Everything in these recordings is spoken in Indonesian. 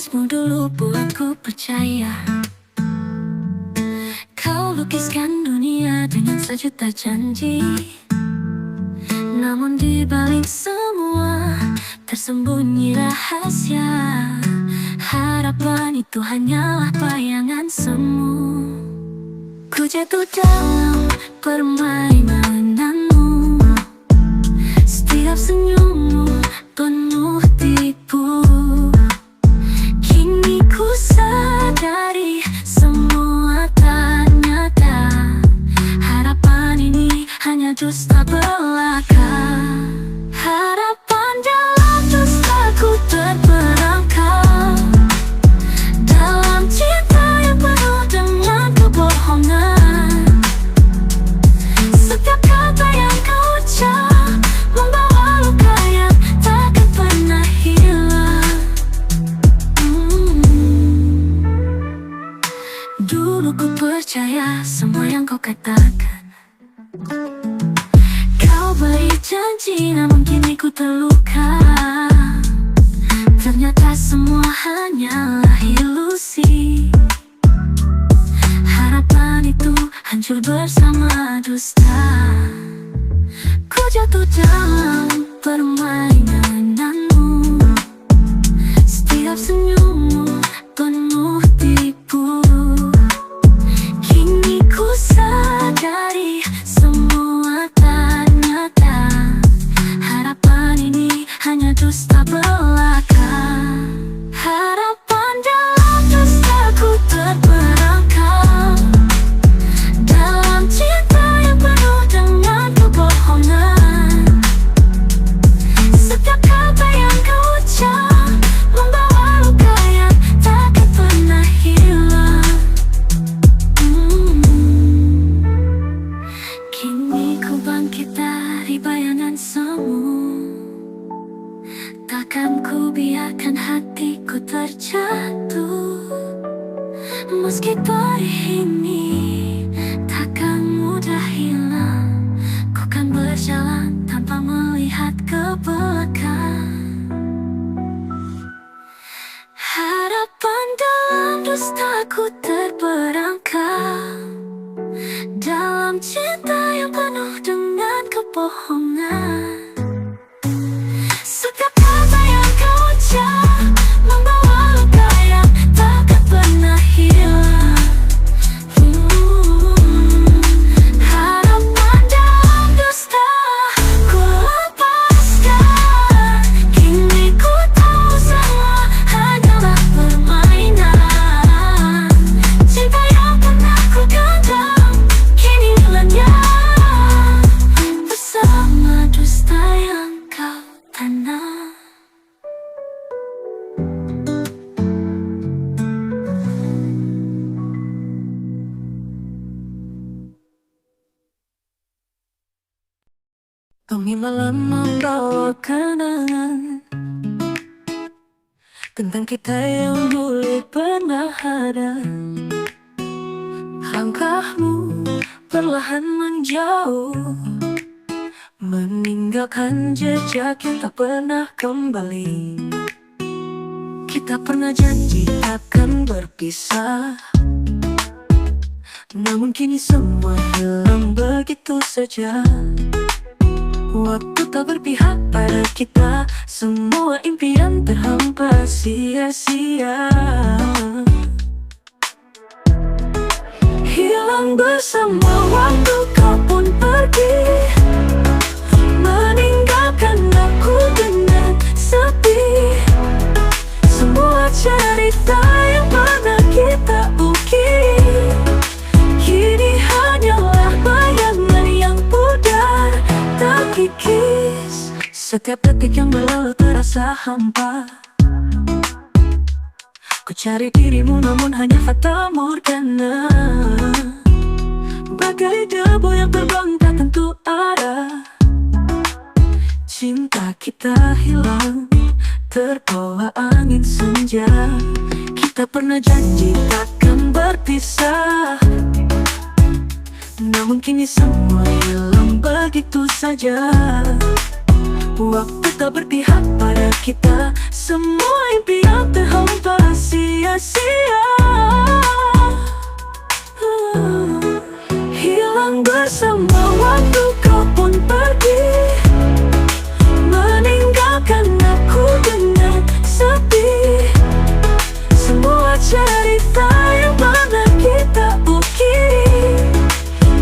Senyumismu dulu buatku percaya. Kau lukiskan dunia dengan sejuta janji, namun di balik semua tersembunyi rahasia. Harapan itu hanyalah bayangan semu. Ku jatuh dalam permainanmu, setiap senyummu penuh tipu. Kini ku sadari semua tak nyata. Harapan ini hanya dusta belaka. Harapan dalam dustaku terperangkap, dalam cinta yang penuh dengan kebohongan. Setiap kata yang kau ucap membawa luka yang takkan pernah hilang. Dulu ku percaya semua yang kau katakan. Kau beri janji namun kini ku terluka. Ternyata semua hanyalah ilusi. Harapan itu hancur bersama dusta. Ku jatuh dalam permainanmu, setiap senyummu penuh tipu. Kini ku sadari semua tak nyata. Harapan ini hanya dusta belaka. Harapan dalam dustaku terperangkap, dalam cinta yang penuh dengan kebohongan. Setiap kata yang kau ucap membawa luka yang takkan pernah hilang. Kini ku bangkit dari bayangan semu. Takkan ku biarkan hatiku terjatuh. Meski perih ini takkan mudah hilang, ku kan berjalan tanpa melihat ke belakang. Harapan dalam dustaku terperangkap, dalam cinta yang penuh dengan kebohongan. Setiap kata yang kau ucap membawa luka yang takkan pernah hilang. Harapan dalam dusta ku lepaskan. Kini ku tahu semua hanyalah permainan. Cinta yang pernah ku genggam kini lenyap bersama dusta yang kau tanam. Kami malam membawa kenangan tentang kita yang dulu pernah ada. Langkahmu perlahan menjauh, meninggalkan jejak yang tak pernah kembali. Kita pernah janji akan berpisah, namun kini semua hilang begitu saja. Waktu tak berpihak pada kita, semua impian terhampa sia-sia. Hilang bersama waktu, kau pun pergi, meninggalkan aku dengan sepi. Semua cerita yang pernah kita ukir kini hanyalah bayangan yang pudar tak kikis. Setiap detik yang berlalu terasa hampa. Ku cari dirimu namun hanya fata morgana. Bagai debu yang terbang tak tentu arah. Cinta kita hilang terbawa angin senja. Kita pernah janji takkan berpisah, namun kini semua hilang begitu saja. Waktu tak berpihak pada kita. Semua impian terhampa sia-sia. Hilang bersama waktu, kau pun pergi, meninggalkan aku dengan sepi. Semua cerita yang pernah kita ukiri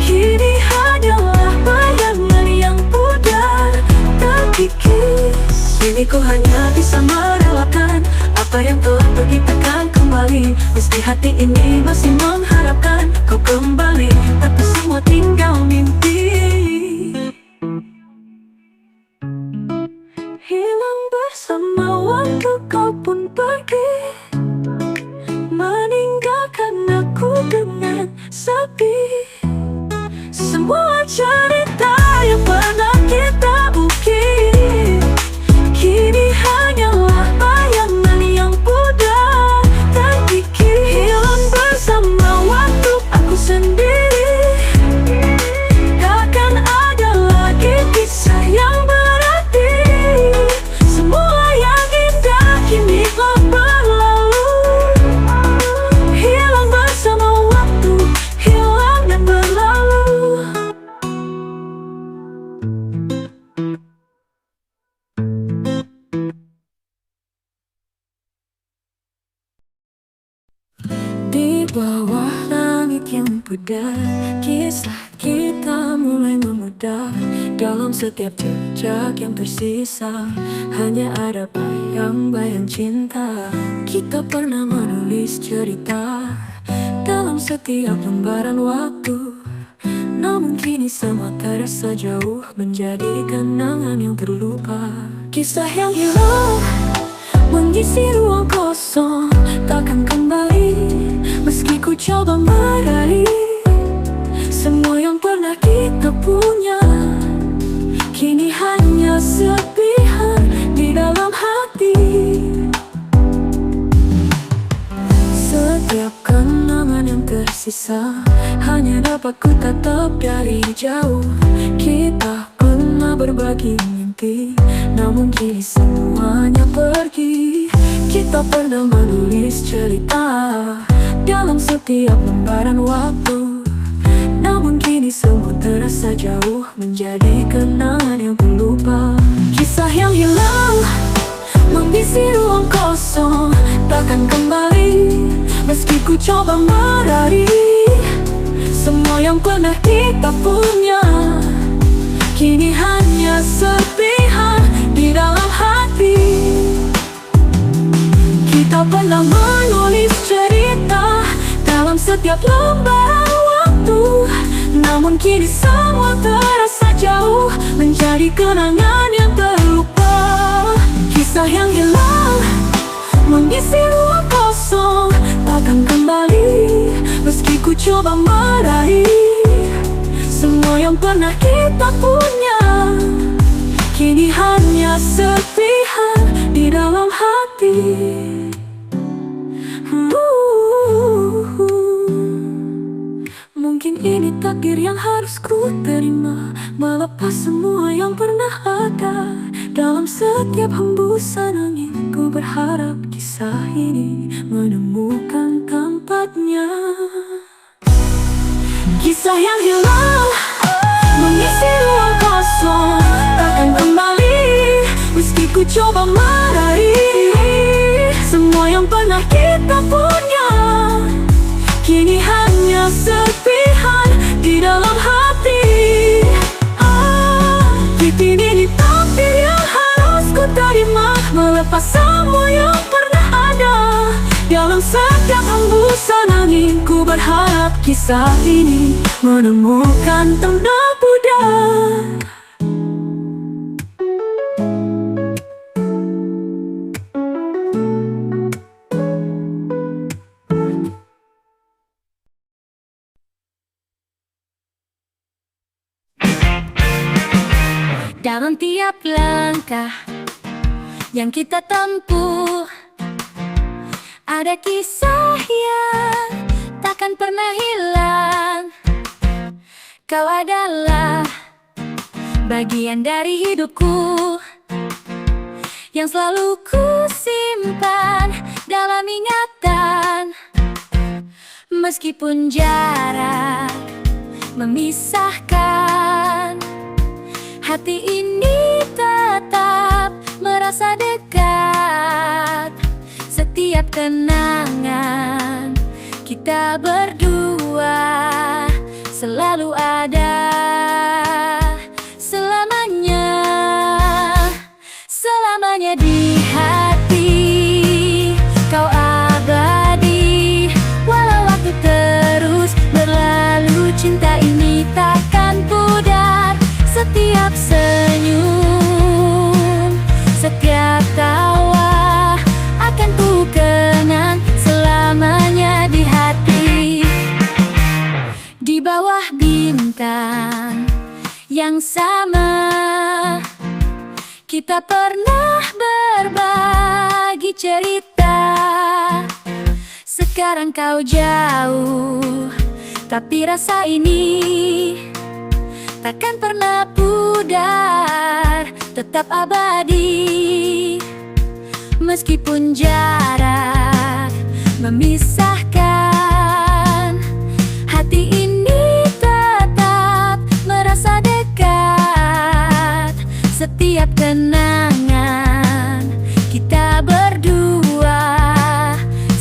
kini hanyalah bayangan yang pudar terkikis. Kini ku hanya bisa merelakan apa yang telah pergi takkan kembali. Meski hati ini masih mengharapkan kau kembali, tapi semua tinggal mimpi. Hilang bersama waktu, kau pun pergi, meninggalkan aku dengan sepi. Semua cerita yang pernah kita ukiri kini hanyalah bayangan yang pudar terkikis. Hilang bersama waktu, aku sendiri. Takkan ada lagi kisah yang berarti. Semua yang indah kini telah berlalu. Hilang bersama waktu, hilang dan berlalu. Di bawah langit yang pudar, kisah kita mulai memudar. Dalam setiap jejak yang tersisa, hanya ada bayang-bayang cinta. Kita pernah menulis cerita dalam setiap lembaran waktu, namun kini semua terasa jauh, menjadi kenangan yang terlupa. Kisah yang hilang mengisi ruang kosong, takkan kembali. Meski ku coba meraih semua yang pernah kita punya, kini hanya serpihan di dalam hati. Setiap kenangan yang tersisa hanya dapat ku tatap dari jauh. Kita pernah berbagi mimpi, namun kini semuanya pergi. Kita pernah menulis cerita dalam setiap lembaran waktu, namun kini semua terasa jauh, menjadi kenangan yang terlupa. Kisah yang hilang mengisi ruang kosong, takkan kembali. Meski ku coba meraih semua yang pernah kita punya, kini hanya serpihan di dalam hati. Kita pernah menulis cerita dalam setiap lembaran waktu, namun kini semua terasa jauh, menjadi kenangan yang terlupa. Kisah yang hilang mengisi ruang kosong, takkan kembali. Meski ku coba meraih semua yang pernah kita punya, kini hanya serpihan di dalam hati. Mungkin ini takdir yang harus ku terima, melepas semua yang pernah ada. Dalam setiap hembusan angin, ku berharap kisah ini menemukan tempatnya. Kisah yang hilang mengisi ruang kosong, takkan kembali. Meski ku coba meraih semua yang pernah kita punya, kini hanya serpihan di dalam hati. Kini takdir yang harus ku terima, melepas semua yang pernah ada. Dalam setiap hembusan angin, ku berharap kisah ini menemukan tanda pudar. Dalam tiap langkah yang kita tempuh, ada kisah yang takkan pernah hilang. Kau adalah bagian dari hidupku, yang selalu ku simpan dalam ingatan. Meskipun jarak memisahkan, hati ini tetap merasa dekat. Setiap kenangan kita berdua selalu ada selamanya, selamanya di hati. Kau abadi, walau waktu terus berlalu, cinta ini takkan pudar. Setiap senyum, setiap tawa akan ku kenang selamanya di hati. Di bawah bintang yang sama, kita pernah berbagi cerita. Sekarang kau jauh, tapi rasa ini takkan pernah pudar, tetap abadi. Meskipun jarak memisahkan, hati ini tetap merasa dekat. Setiap kenangan kita berdua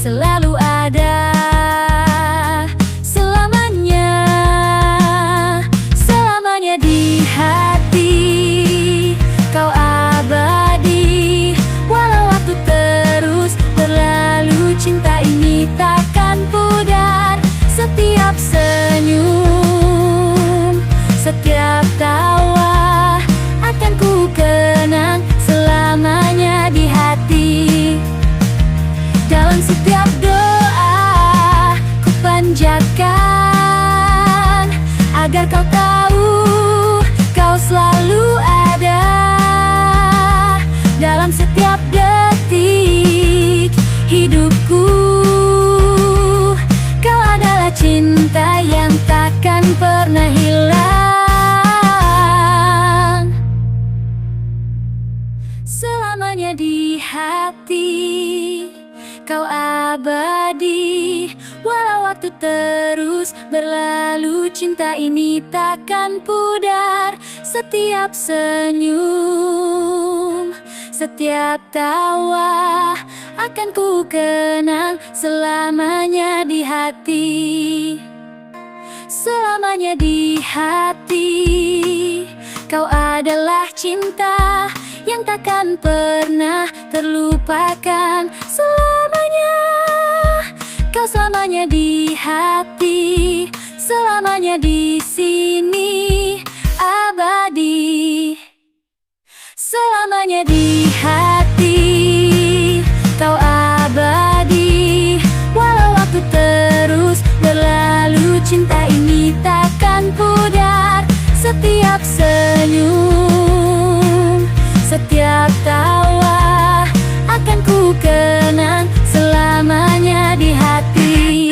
selalu ada selamanya, selamanya di hati. Kau abadi, walau waktu terus berlalu, cinta ini takkan pudar. Setiap senyum, setiap tawa akan ku kenang selamanya di hati. Dalam setiap doa ku panjatkan, agar kau tahu kau selalu ada. Dalam setiap detik hidupku, kau adalah cinta yang takkan pernah hilang, selamanya di hati. Kau abadi, walau waktu terus berlalu, cinta ini takkan pudar. Setiap senyum, setiap tawa akan ku kenang selamanya di hati, selamanya di hati. Kau adalah cinta yang takkan pernah terlupakan selamanya. Kau selamanya di hati, selamanya di sini, abadi. Selamanya di hati, kau abadi, walau waktu terus berlalu, cinta ini takkan pudar. Setiap senyum, setiap tawa akan ku kenang selamanya di hati.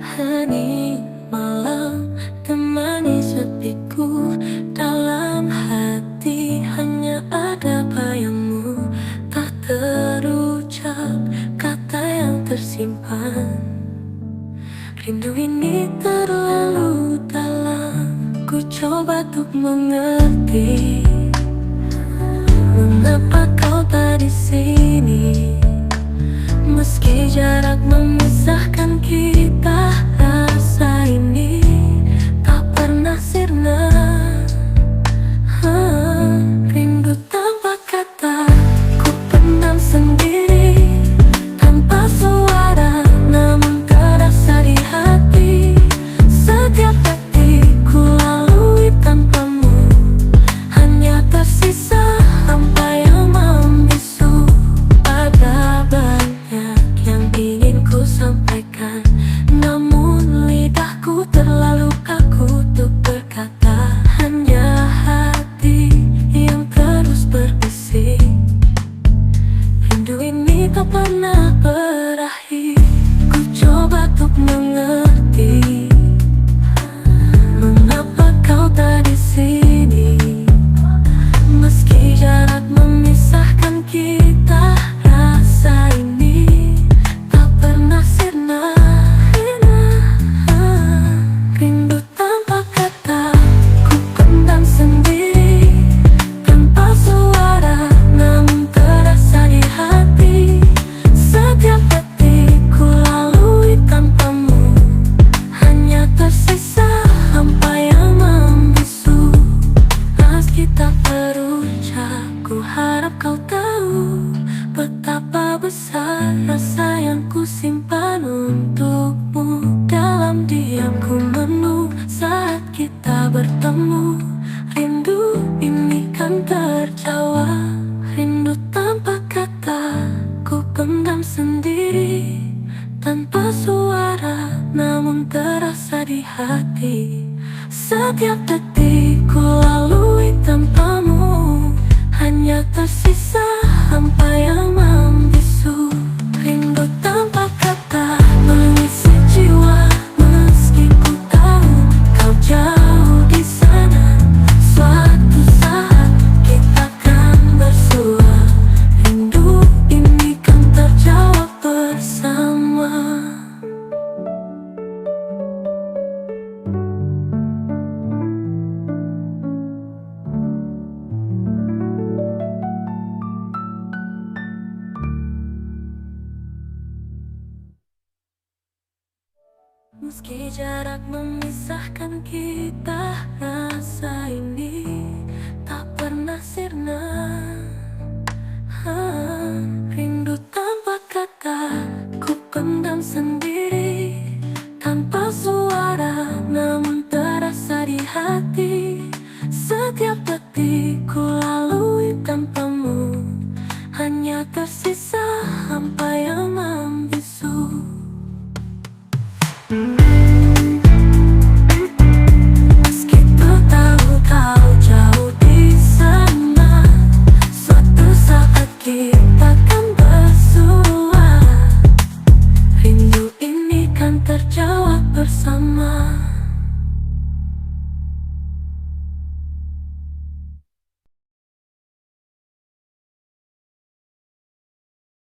Hening malam temani sepiku, dalam hati hanya ada bayangmu. Tak terucap kata yang tersimpan, rindu ini terlalu dalam. Ku coba untuk mengerti mengapa kau tak di sini. Meski jarak memisahkan kita, rasa ini tak pernah sirna. Rindu tanpa kata, ku pendam sendiri tanpa suara, namun terasa di hati. Setiap detik ku lalui tanpamu, hanya tersisa hampa yang membisu. Ada banyak yang ingin ku sampaikan, namun lidahku terlalu kaku untuk berkata. Hanya hati yang terus berbisik, rindu ini tak pernah berakhir. Ku coba untuk mengerti mengapa tanpamu. Rindu ini kan terjawab, rindu tanpa kata ku pendam sendiri, tanpa suara namun terasa di hati. Setiap detik ku lalui tanpamu, hanya tersisa hampa yang membisu. Rindu tanpa kata mengisi jiwa, meski ku tahu kau jauh di sana. Suatu saat kita akan bersua, rindu ini kan terjawab bersama. Meski jarak memisahkan kita, rasa ini tak pernah sirna. Rindu tanpa kata ku pendam sendiri, tanpa suara namun terasa di hati. Setiap detik ku lalui tanpamu, hanya tersisa hampa yang membisu. Meski ku tahu kau jauh di sana, suatu saat kita akan bersua, rindu ini kan terjawab bersama.